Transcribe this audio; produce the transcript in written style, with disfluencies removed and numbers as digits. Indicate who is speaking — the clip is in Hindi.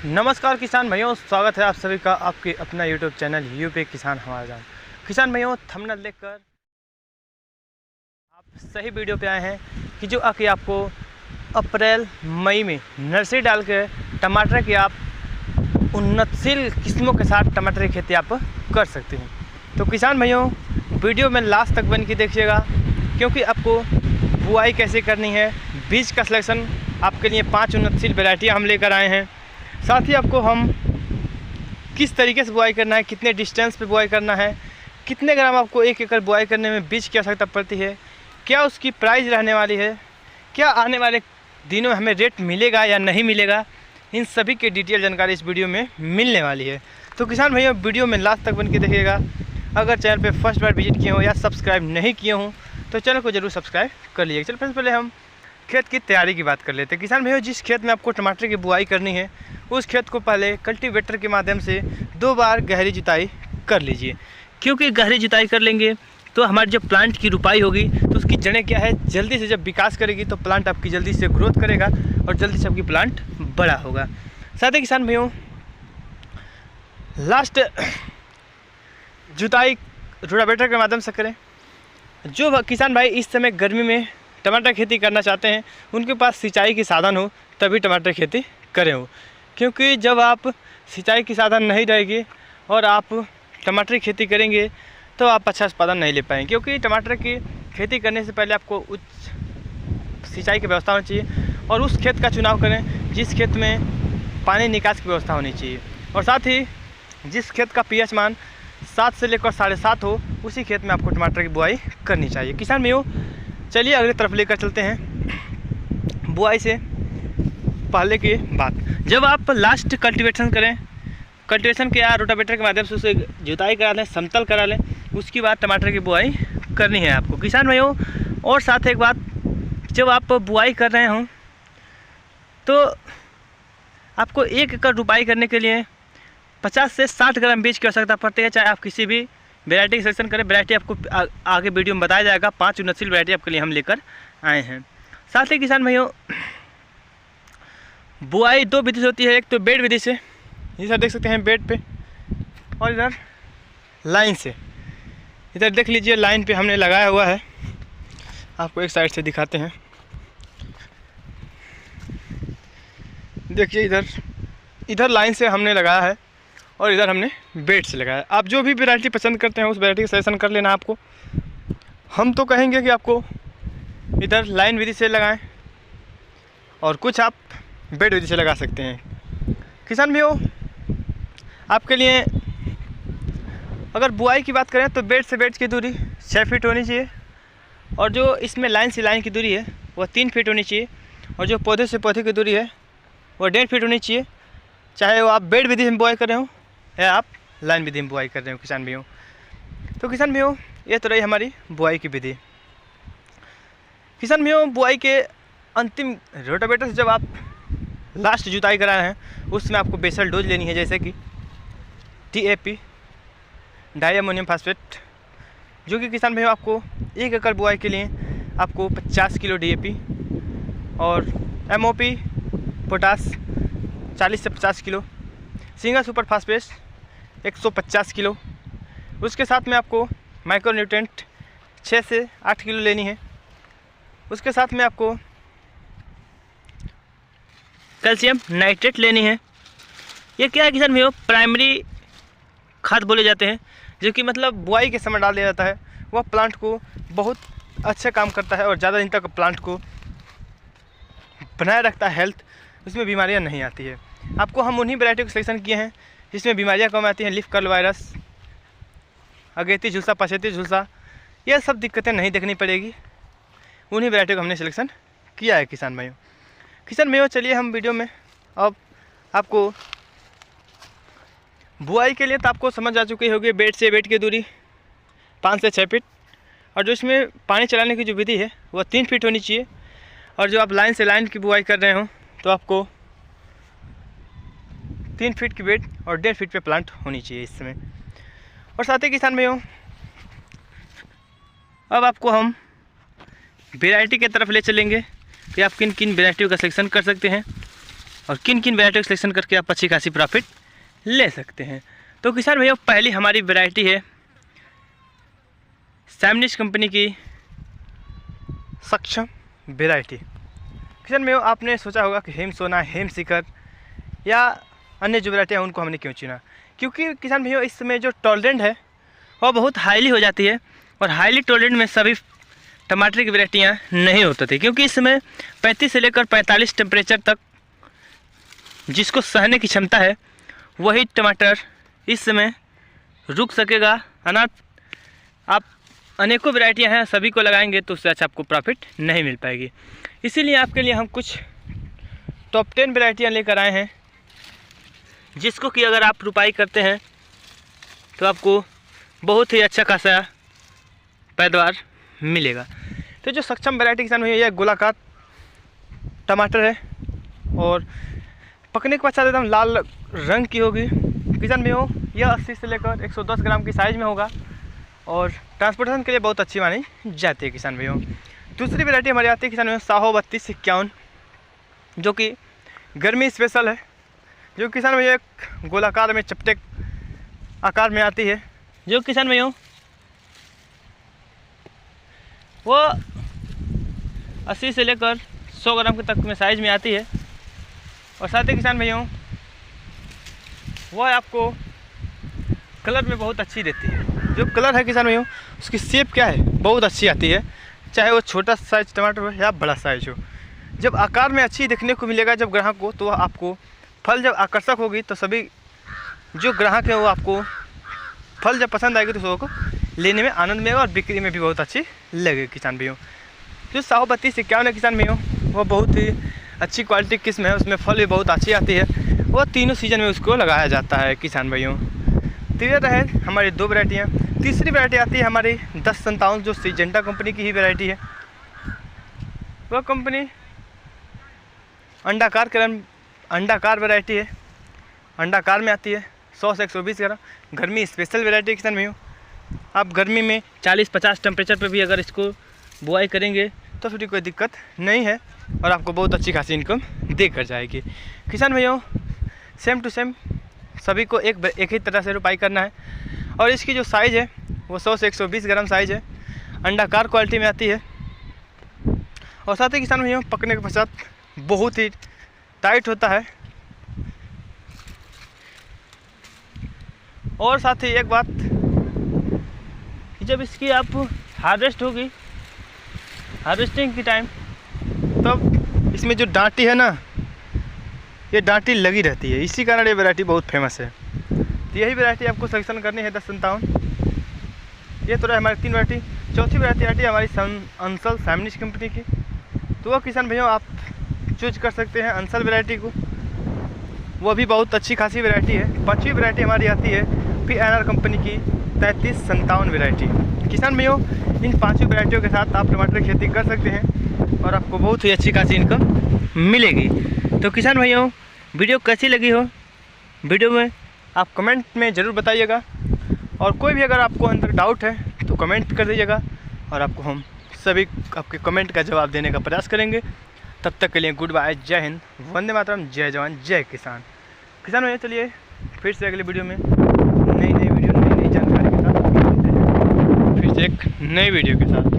Speaker 1: नमस्कार किसान भाइयों, स्वागत है आप सभी का आपके अपना यूट्यूब चैनल यूपी किसान हमारा जान। किसान भाइयों, थंबनेल देखकर आप सही वीडियो पे आए हैं कि जो आके आपको अप्रैल मई में नर्सरी डाल के टमाटर की आप उन्नतशील किस्मों के साथ टमाटर की खेती आप कर सकते हैं। तो किसान भाइयों, वीडियो में लास्ट तक बन के देखिएगा, क्योंकि आपको बुआई कैसे करनी है, बीज का सिलेक्शन आपके लिए 5 उन्नतशील वैरायटियाँ हम लेकर आए हैं। साथ ही आपको हम किस तरीके से बुआई करना है, कितने डिस्टेंस पे बुआई करना है, कितने ग्राम आपको 1 एकड़ बुआई करने में बीज की आवश्यकता पड़ती है, क्या उसकी प्राइस रहने वाली है, क्या आने वाले दिनों में हमें रेट मिलेगा या नहीं मिलेगा, इन सभी की डिटेल जानकारी इस वीडियो में मिलने वाली है। तो किसान भैया, वीडियो में लास्ट तक बन के देखिएगा। अगर चैनल पर फर्स्ट बार विजिट किए हो या सब्सक्राइब नहीं किए हों तो चैनल को जरूर सब्सक्राइब कर लीजिए। चलो फ्रेंड्स, पहले हम खेत की तैयारी की बात कर लेते हैं। किसान भैया, जिस खेत में आपको टमाटर की बुआई करनी है उस खेत को पहले कल्टीवेटर के माध्यम से 2 बार गहरी जुताई कर लीजिए, क्योंकि गहरी जुताई कर लेंगे तो हमारी जब प्लांट की रुपाई होगी तो उसकी जड़ें क्या है, जल्दी से जब विकास करेगी तो प्लांट आपकी जल्दी से ग्रोथ करेगा और जल्दी से आपकी प्लांट बड़ा होगा। साथ ही किसान भैया, लास्ट जुताई रोटावेटर के माध्यम से करें। जो किसान भाई इस समय गर्मी में टमाटर खेती करना चाहते हैं, उनके पास सिंचाई की साधन हो तभी टमाटर खेती करें हो, क्योंकि जब आप सिंचाई की साधन नहीं रहेगी और आप टमाटर की खेती करेंगे तो आप अच्छा उत्पादन नहीं ले पाएंगे, क्योंकि टमाटर की खेती करने से पहले आपको उच्च सिंचाई की व्यवस्था होनी चाहिए और उस खेत का चुनाव करें जिस खेत में पानी निकास की व्यवस्था होनी चाहिए, और साथ ही जिस खेत का पीएच मान 7 से लेकर 7.5 हो, उसी खेत में आपको टमाटर की बुआई करनी चाहिए। किसान भाइयों, चलिए अगली तरफ लेकर चलते हैं। बुआई से पहले की बात, जब आप लास्ट कल्टीवेशन करें, कल्टीवेशन के या रोटावेटर के माध्यम से उसे जुताई करा लें, समतल करा लें, उसके बाद टमाटर की बुआई करनी है आपको। किसान भाइयों, और साथ एक बात, जब आप बुआई कर रहे हों तो आपको 1 एकड़ रुपाई करने के लिए 50 से 60 ग्राम बीज की आवश्यकता पड़ती है। चाहे आप किसी भी वैरायटी सिलेक्शन करें, वैरायटी आपको आगे वीडियो में बताया जाएगा। 5 उन्नतशील वैरायटी आपके लिए हम लेकर आए हैं। साथ ही किसान भाइयों, बुआई 2 विधि से होती है। एक तो बेड विधि से, इधर देख सकते हैं बेड पे, और इधर लाइन से। इधर देख लीजिए, लाइन पे हमने लगाया हुआ है, आपको एक साइड से दिखाते हैं। देखिए, इधर लाइन से हमने लगाया है और इधर हमने बेड से लगाया है। आप जो भी वैरायटी पसंद करते हैं उस वैरायटी का सजेशन कर लेना आपको। हम तो कहेंगे कि आपको इधर लाइन विधि से लगाएं और कुछ आप बेड विधि से लगा सकते हैं। किसान भाइयों, आपके लिए अगर बुआई की बात करें तो बेड से बेड की दूरी 6 फीट होनी चाहिए, और जो इसमें लाइन से लाइन की दूरी है वह 3 फीट होनी चाहिए, और जो पौधे से पौधे की दूरी है वह 1.5 फीट होनी चाहिए, चाहे वो आप बेड विधि में बुआई कर रहे हो या आप लाइन विधि में बुआई कर रहे हो। किसान भाइयों, तो किसान भाइयों, ये तो रही हमारी बुआई की विधि। किसान भाइयों, बुआई के अंतिम रोटावेटर से जब आप लास्ट जुताई करा रहे हैं उसमें आपको बेसल डोज लेनी है, जैसे कि TAP, डाईअमोनियम फास्फेट, जो कि किसान भाइयों आपको 1 एकड़ बुआई के लिए आपको 50 किलो DAP और MOP पोटास 40 से 50 kilo, single super phosphate 150 kilo, उसके साथ में आपको माइक्रोन्यूट्रेंट 6 से 8 किलो लेनी है। उसके साथ में आपको कैल्शियम नाइट्रेट लेनी है। ये क्या है किसान भाइयों, प्राइमरी खाद बोले जाते हैं, जो कि मतलब बुआई के समय डाल दिया जाता है। वह प्लांट को बहुत अच्छा काम करता है और ज़्यादा दिन तक प्लांट को बनाए रखता है, हेल्थ, उसमें बीमारियां नहीं आती है। आपको हम उन्हीं वैरायटी को सिलेक्शन किए हैं जिसमें बीमारियां कम आती हैं। लीफ कर्ल वायरस, अगेती झुलसा, पछेती झुलसा, ये सब दिक्कतें नहीं देखनी पड़ेगी। उन्हीं वैरायटी को हमने सिलेक्शन किया है। किसान भाइयों, चलिए हम वीडियो में अब आपको बुआई के लिए तो आपको समझ आ चुकी होगी, बेड से बेड की दूरी 5 से 6 फीट, और जो इसमें पानी चलाने की जो विधि है वह 3 फीट होनी चाहिए, और जो आप लाइन से लाइन की बुआई कर रहे हो तो आपको 3 फीट की बेड और 1.5 फीट पे प्लांट होनी चाहिए इस समय। और साथ ही किसान भाइयों, अब आपको हम वैरायटी की तरफ ले चलेंगे कि आप किन किन वैरायटियों का सिलेक्शन कर सकते हैं। और किन किन वैरायटी को सिलेक्शन करके आप अच्छी खासी प्रॉफिट ले सकते हैं। तो किसान भैया पहली हमारी वैरायटी है सैमनिश कंपनी की सक्षम वैरायटी। किसान भैया आपने सोचा होगा कि हेम सोना, हेम शिखर या अन्य जो वैरायटी है उनको हमने क्यों चुना, क्योंकि किसान भैया इस समय जो टॉलरेंट है वह बहुत हाईली हो जाती है और हाईली टॉलरेंट में सभी टमाटर की वैरायटियाँ नहीं होती थी, क्योंकि इस समय 35 से लेकर 45 टेम्परेचर तक जिसको सहने की क्षमता है वही टमाटर इस समय रुक सकेगा। अनाथ आप अनेकों वैरायटियाँ हैं, सभी को लगाएंगे तो उससे अच्छा आपको प्रॉफिट नहीं मिल पाएगी। इसीलिए आपके लिए हम कुछ टॉप 10 वैरायटियाँ लेकर आए हैं, जिसको कि अगर आप रुपाई करते हैं तो आपको बहुत ही अच्छा खासा पैदावार मिलेगा। तो जो सक्षम वैरायटी किसान भैया यह गोलाकार टमाटर है और पकने के पश्चात एकदम लाल रंग की होगी। किसान भैया यह 80 से लेकर 110 ग्राम की साइज़ में होगा और ट्रांसपोर्टेशन के लिए बहुत अच्छी मानी जाती है किसान भैया। दूसरी वैरायटी हमारी आती है किसान भैया साहो 3251, जो कि गर्मी स्पेशल है, जो किसान भैया एक गोलाकार में चपटे आकार में आती है, जो किसान भैया वो 80 से लेकर 100 ग्राम के तक में साइज़ में आती है। और साथ ही किसान भैया वह आपको कलर में बहुत अच्छी देती है। जो कलर है किसान भैया उसकी शेप क्या है बहुत अच्छी आती है, चाहे वो छोटा साइज टमाटर हो या बड़ा साइज हो। जब आकार में अच्छी देखने को मिलेगा जब ग्राहक को, तो आपको फल जब आकर्षक होगी तो सभी जो ग्राहक है वो आपको फल जब पसंद आएगी तो सबको लेने में आनंद में और बिक्री में भी बहुत अच्छी लगेगी किसान भैया। जो साहो 3251 है किसान भैया वो बहुत ही अच्छी क्वालिटी किस्म है, उसमें फल भी बहुत अच्छी आती है, वो तीनों सीजन में उसको लगाया जाता है किसान भाइयों। तीसरे रहे हमारी 2 वैरायटियाँ। तीसरी वैरायटी आती है हमारी 1057, जो सिजेंटा कंपनी की ही वैरायटी है। वह कंपनी अंडाकार वैरायटी है, अंडाकार में आती है 100 से 120 ग्राम। गर्मी स्पेशल वैरायटी किसान भैया, आप गर्मी में 40-50 टेम्परेचर पे भी अगर इसको बुआई करेंगे तो फिर कोई दिक्कत नहीं है और आपको बहुत अच्छी खासी इनकम देकर जाएगी। किसान भैया सेम टू सेम सभी को एक ही तरह से रुपाई करना है और इसकी जो साइज़ है वो 100 से 120 ग्राम साइज़ है, अंडाकार क्वालिटी में आती है। और साथ ही किसान भैया पकने के पश्चात बहुत ही टाइट होता है। और साथ ही एक बात, जब इसकी आप हार्वेस्ट होगी, हार्वेस्टिंग की टाइम, तब इसमें जो डांटी है ना, ये डांटी लगी रहती है, इसी कारण ये वैरायटी बहुत फेमस है। तो यही वैरायटी आपको सिलेक्शन करनी है 1057। ये तो रहा हमारी 3 वैरायटी। चौथी वैरायटी आती है हमारी अंसल सैमनिश कंपनी की। तो वह किसान भैया आप चूज कर सकते हैं अंसल वैरायटी को, वो भी बहुत अच्छी खासी वैरायटी है। 5वीं वैरायटी हमारी आती है PNR कंपनी की 3357 वैरायटी। किसान भैया इन 5 वैरायटियों के साथ आप टमाटर की खेती कर सकते हैं और आपको बहुत ही अच्छी खासी इनकम मिलेगी। तो किसान भाइयों वीडियो कैसी लगी हो, वीडियो में आप कमेंट में ज़रूर बताइएगा और कोई भी अगर आपको अंदर डाउट है तो कमेंट कर दीजिएगा और आपको हम सभी आपके कमेंट का जवाब देने का प्रयास करेंगे। तब तक के लिए गुड बाय, जय हिंद, वंदे मातरम, जय जवान जय किसान। किसान भैया चलिए फिर से अगले वीडियो में नई जानकारी के साथ फिर से एक नई वीडियो के साथ।